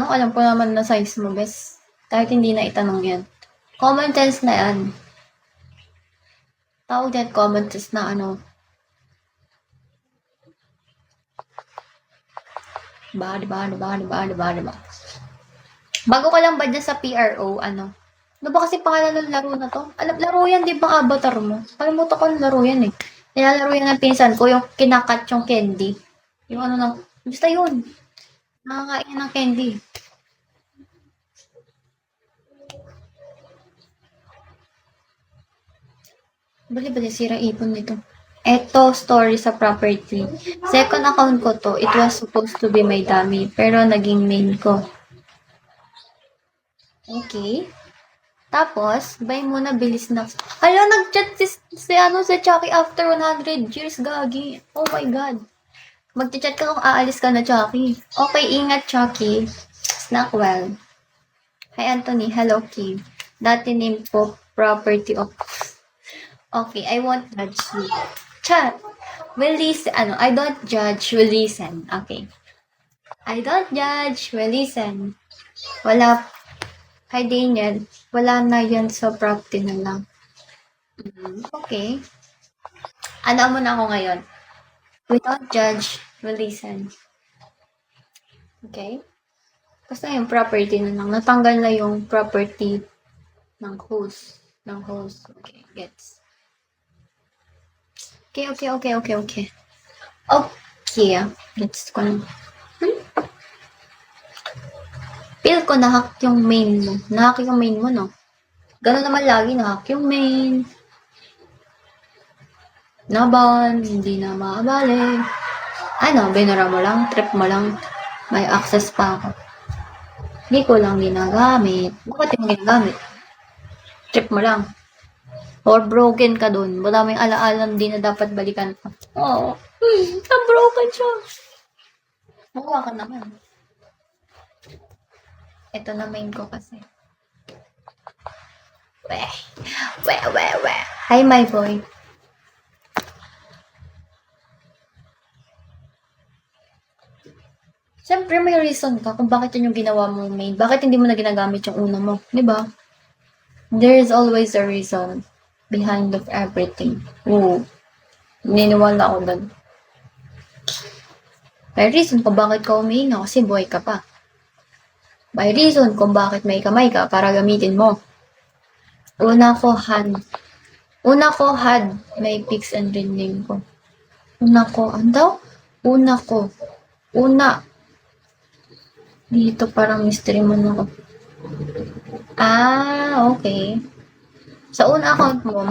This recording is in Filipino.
Anong alam ko naman na size mo, bes? Kahit hindi na itanong yan. Common sense na yan. Tawag yan, common sense na ano. Diba? Bago ka lang ba dyan sa PRO, ano? Ano ba kasi pangalan ng laro na to? Alam, laro yan, di ba avatar mo? Kalimutan ko ng laro yan eh. Nilalaro yan ng pinsan ko, yung kinakat yung candy. Yung ano lang, basta yun. Nakakain ng candy. Bali-bali, sira ipon nito. Eto, story sa property. Second account ko to, it was supposed to be my dummy, pero naging main ko. Okay. Tapos, buy muna, bilis na. Hala, nag-chat si Chucky after 100 years, gagi. Oh my God. Mag-chat ka kung aalis ka na, Chucky. Okay, ingat, Chucky. Snack well. Hi, Anthony. Hello, Kim. Dati name po, property of... Okay, I won't judge you. Chat. Will listen. I don't judge, will listen. Okay. I don't judge, will listen. Wala. Hi, Daniel. Wala na yan sa property na lang. Okay. Ano mo na ako ngayon? We don't judge, we listen. Okay? Basta yung property na lang. Natanggal na yung property ng host. Okay, gets. Okay. Okay, gets ko na. Feel ko na-hack yung main mo. Na-hack yung main mo, no? Ganun naman lagi, na-hack yung main. Naban, hindi na maabali. Binura mo lang, trip mo lang. May access pa ako. Hindi ko lang ginagamit. Bakit yung ginagamit? Trip mo lang. Or broken ka dun. Madaming ala-alam din na dapat balikan pa. Oo. Na-broken siya. Makuha ka naman. Ito na main ko kasi. Weh. Hi, my boy. Siyempre, may reason ka kung bakit yun yung ginawa mo main. Bakit hindi mo na ginagamit yung una mo? Diba? There is always a reason behind of everything. Oo. Niniwala ako doon. May reason kung bakit ka umihinga kasi buhay ka pa. May reason kung bakit may kamay ka para gamitin mo. Una ko had may peaks and rending ko. Dito parang mystery mo na ako. Okay. Sa una account mo,